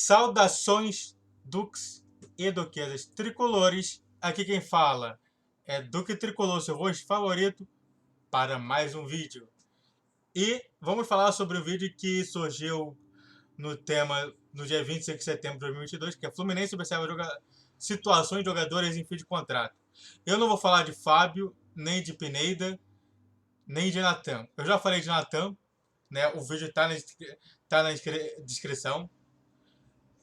Saudações, duques e duquesas tricolores. Aqui quem fala é Duque Tricolor, seu rosto favorito, para mais um vídeo. E vamos falar sobre o vídeo que surgiu no tema no dia 25 de setembro de 2022, que é Fluminense observa situações de jogadores em fim de contrato. Eu não vou falar de Fábio, nem de Pineda, nem de Natan. Eu já falei de Natan, né? O vídeo está na descrição.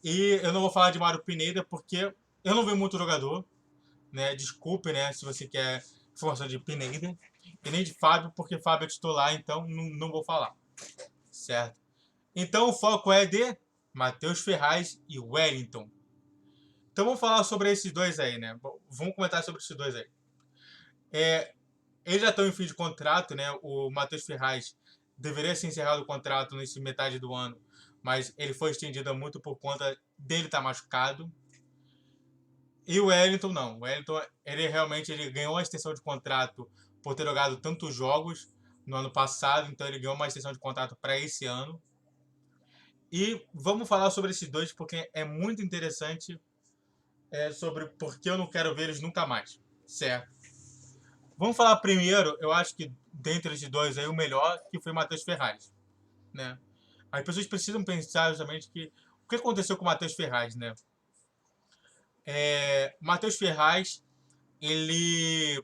E eu não vou falar de Mário Pineda porque eu não vi muito jogador, né? Desculpe, né? Se você quer informação de Pineda. E nem de Fábio, porque Fábio é titular, então não vou falar. Certo? Então o foco é de Matheus Ferraz e Wellington. Então vamos falar sobre esses dois aí, né? Vamos comentar sobre esses dois aí. Eles já estão em fim de contrato, né? O Matheus Ferraz deveria ser encerrado o contrato nesse metade do ano, mas ele foi estendido muito por conta dele estar machucado. E o Wellington não. O Wellington, ele ganhou uma extensão de contrato por ter jogado tantos jogos no ano passado, então ele ganhou uma extensão de contrato para esse ano. E vamos falar sobre esses dois porque é muito interessante sobre por que eu não quero ver eles nunca mais, certo? Vamos falar primeiro, eu acho que dentre esses dois aí o melhor que foi o Matheus Ferraz, né? As pessoas precisam pensar justamente que o que aconteceu com o Matheus Ferraz, né? Matheus Ferraz, ele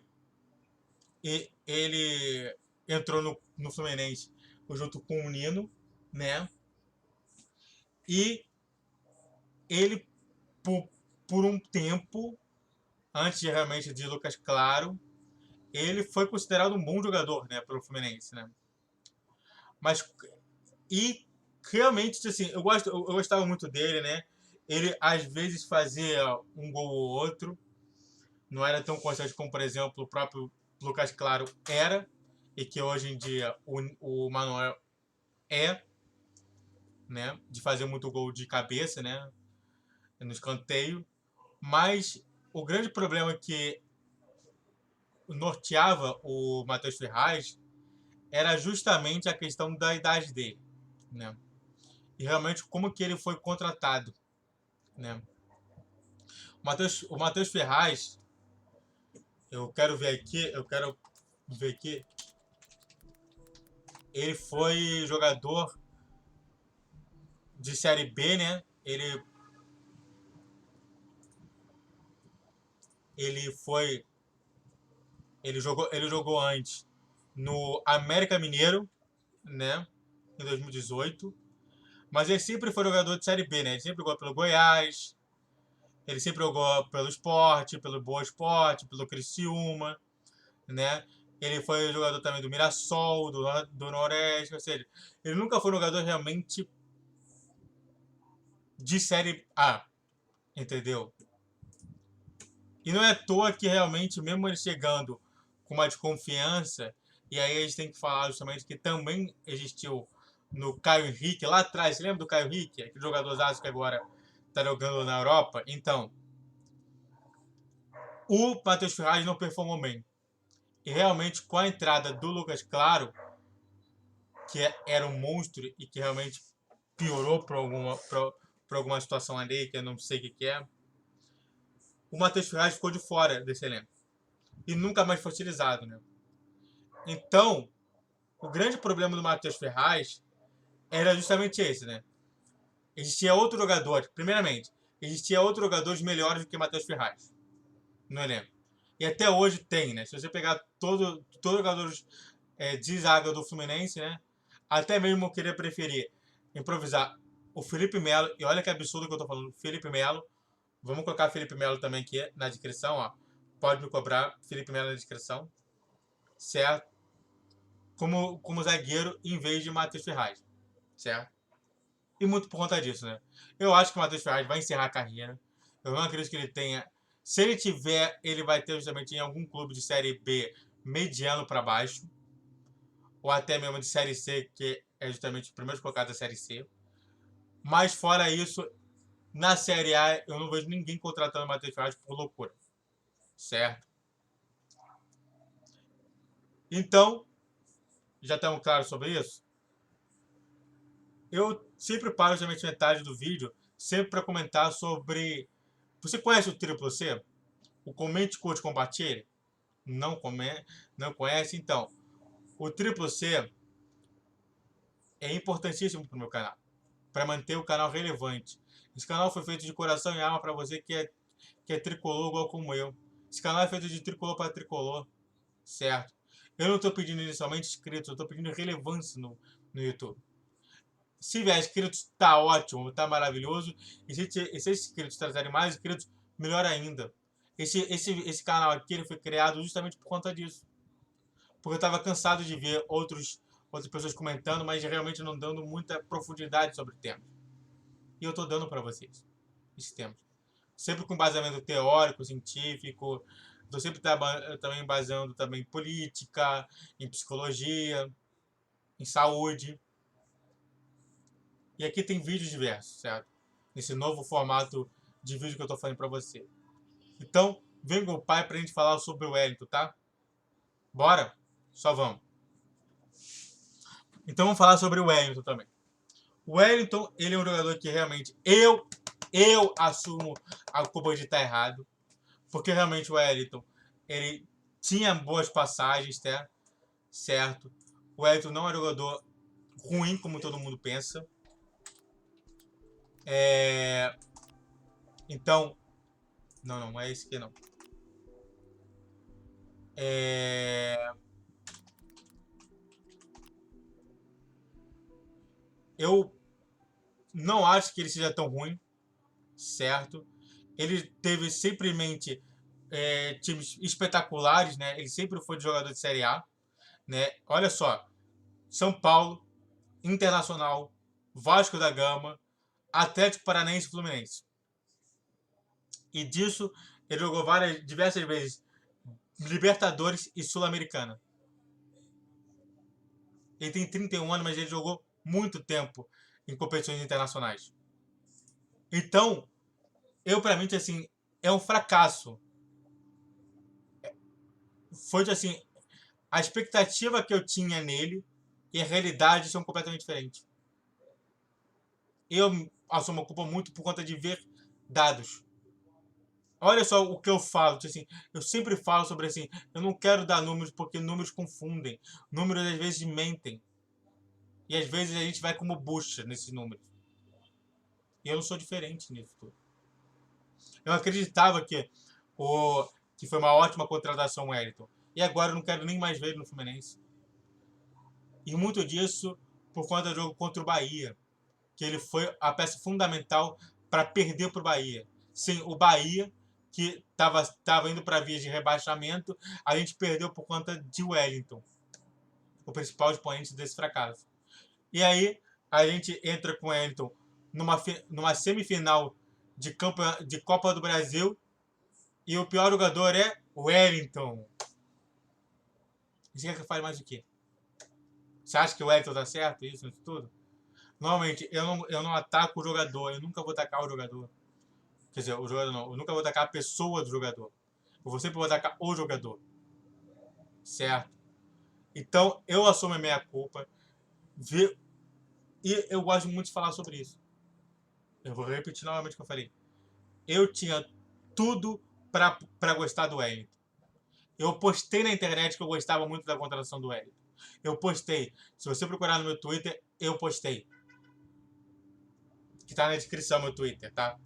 ele entrou no Fluminense junto com o Nino, né? E ele, por um tempo, antes de realmente de Lucas Claro, ele foi considerado um bom jogador, né, pelo Fluminense, né? Mas e realmente assim, eu gostava muito dele, né? Ele às vezes fazia um gol ou outro, não era tão constante como, por exemplo, o próprio Lucas Claro era, e que hoje em dia o Manuel é, né? De fazer muito gol de cabeça, né? No escanteio. Mas o grande problema que norteava o Matheus Ferraz era justamente a questão da idade dele, né? E realmente como que ele foi contratado, né? O Matheus Ferraz, eu quero ver aqui, ele foi jogador de Série B, né? Ele foi, ele jogou antes no América Mineiro, né? Em 2018, mas ele sempre foi jogador de Série B, né? Ele sempre jogou pelo Goiás, ele sempre jogou pelo Sport, pelo Boa Esporte, pelo Criciúma, né? Ele foi jogador também do Mirassol, do Noroeste, ou seja, ele nunca foi jogador realmente de Série A, entendeu? E não é à toa que realmente, mesmo ele chegando com uma desconfiança, e aí a gente tem que falar justamente que também existiu no Caio Henrique, lá atrás, você lembra do Caio Henrique? Aquele jogador que agora está jogando na Europa? Então, o Matheus Ferraz não performou bem. E realmente, com a entrada do Lucas Claro, que era um monstro e que realmente piorou por alguma situação ali, que eu não sei o que é, o Matheus Ferraz ficou de fora desse elenco. E nunca mais foi utilizado, né? Então, o grande problema do Matheus Ferraz era justamente esse, né? Existia outro jogador, primeiramente, existia outros jogadores melhores do que Matheus Ferraz no elenco. E até hoje tem, né? Se você pegar todos os jogadores de zaga do Fluminense, né? Até mesmo eu queria preferir improvisar o Felipe Melo. E olha que absurdo que eu tô falando, Felipe Melo. Vamos colocar Felipe Melo também aqui na descrição, ó. Pode me cobrar Felipe Melo na descrição, certo? Como zagueiro em vez de Matheus Ferraz, certo? E muito por conta disso, né? Eu acho que o Matheus Ferraz vai encerrar a carreira. Eu não acredito que ele tenha. Se ele tiver, ele vai ter justamente em algum clube de Série B mediano para baixo, ou até mesmo de Série C, que é justamente o primeiro colocado da Série C. Mas fora isso, na Série A, eu não vejo ninguém contratando o Matheus Ferraz por loucura, certo? Então, já estamos claros sobre isso? Eu sempre paro justamente metade do vídeo sempre para comentar sobre... Você conhece o Triplo C? O Comente, Curte, Compartilhe? Não, não conhece? Então, o Triplo C é importantíssimo para o meu canal, para manter o canal relevante. Esse canal foi feito de coração e alma para você que é tricolor igual como eu. Esse canal é feito de tricolor para tricolor, certo? Eu não estou pedindo inicialmente inscritos, eu estou pedindo relevância no YouTube. Se vier inscritos, tá ótimo, tá maravilhoso. E se esses inscritos trazerem mais inscritos, melhor ainda. Esse canal aqui ele foi criado justamente por conta disso. Porque eu estava cansado de ver outras pessoas comentando, mas realmente não dando muita profundidade sobre temas. E eu estou dando para vocês esses temas. Sempre com embasamento teórico, científico. Estou sempre também baseando também em política, em psicologia, em saúde. E aqui tem vídeos diversos, certo? Nesse novo formato de vídeo que eu estou fazendo para você. Então, vem com o pai para a gente falar sobre o Wellington, tá? Bora? Só vamos. Então vamos falar sobre o Wellington também. O Wellington, ele é um jogador que realmente eu assumo a culpa de estar errado. Porque realmente o Wellington, ele tinha boas passagens, tá? Certo? O Wellington não é um jogador ruim, como todo mundo pensa. Então, não é esse aqui não. Eu não acho que ele seja tão ruim, certo? Ele teve simplesmente times espetaculares, né? Ele sempre foi jogador de Série A, né? Olha só, São Paulo, Internacional, Vasco da Gama, Atlético Paranaense e Fluminense. E disso ele jogou diversas vezes Libertadores e Sul-Americana. Ele tem 31 anos, mas ele jogou muito tempo em competições internacionais. Então, pra mim, assim, é um fracasso. Foi assim, a expectativa que eu tinha nele e a realidade são completamente diferentes. Eu assumo a culpa muito por conta de ver dados. Olha só o que eu falo, assim, eu sempre falo sobre assim, eu não quero dar números porque números confundem. Números às vezes mentem. E às vezes a gente vai como bucha nesses números. E eu não sou diferente nisso tudo. Eu acreditava que foi uma ótima contratação o Wellington. E agora eu não quero nem mais ver ele no Fluminense. E muito disso por conta do jogo contra o Bahia. Que ele foi a peça fundamental para perder para o Bahia. Sim, o Bahia, que estava indo para vias de rebaixamento, a gente perdeu por conta de Wellington, o principal expoente desse fracasso. E aí a gente entra com o Wellington numa semifinal de Copa do Brasil e o pior jogador é o Wellington. Você quer que eu fale mais o quê? Você acha que o Wellington tá certo, isso tudo? Normalmente, eu não ataco o jogador, eu nunca vou atacar o jogador. Quer dizer, o jogador não, eu nunca vou atacar a pessoa do jogador. Eu vou sempre atacar o jogador. Certo? Então, eu assumo a minha culpa. E eu gosto muito de falar sobre isso. Eu vou repetir novamente o que eu falei. Eu tinha tudo para gostar do Wellington. Eu postei na internet que eu gostava muito da contratação do Wellington. Eu postei. Se você procurar no meu Twitter, eu postei. Que tá na descrição meu Twitter, tá?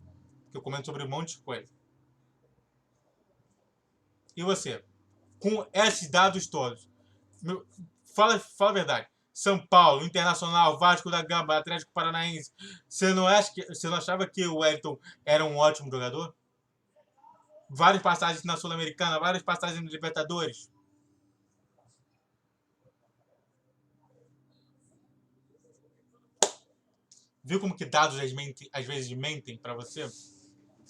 Que eu comento sobre um monte de coisa. E você? Com esses dados todos, fala a verdade. São Paulo, Internacional, Vasco da Gama, Atlético Paranaense. Você não achava que o Wellington era um ótimo jogador? Várias passagens na Sul-Americana, várias passagens no Libertadores. Viu como que dados às vezes mentem para você?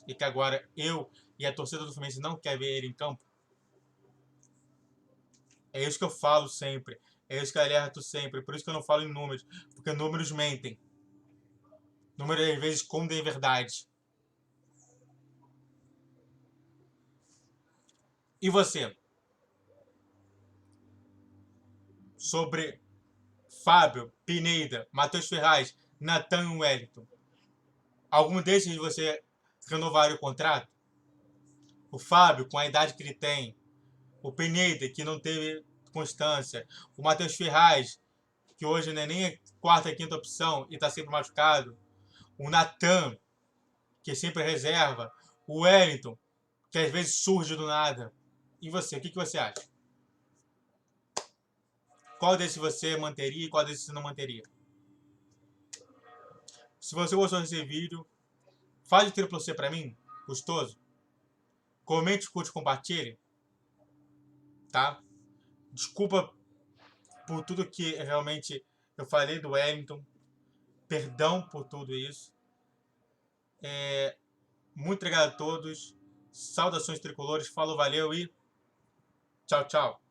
E que agora eu e a torcida do Fluminense não quer ver ele em campo? É isso que eu falo sempre. É isso que eu alerto sempre. Por isso que eu não falo em números. Porque números mentem. Números às vezes escondem verdade. E você? Sobre Fábio, Pineda, Matheus Ferraz, Natan e Wellington. Algum desses você renovaria o contrato? O Fábio, com a idade que ele tem. O Pineda, que não teve constância. O Matheus Ferraz, que hoje não é nem a quarta, quinta opção e está sempre machucado. O Natan, que sempre é reserva. O Wellington, que às vezes surge do nada. E você, o que você acha? Qual desses você manteria e qual desses você não manteria? Se você gostou desse vídeo, faz o triplo C pra mim, gostoso. Comente, curte, compartilhe. Tá? Desculpa por tudo que realmente eu falei do Wellington. Perdão por tudo isso. Muito obrigado a todos. Saudações tricolores. Falou, valeu e tchau, tchau.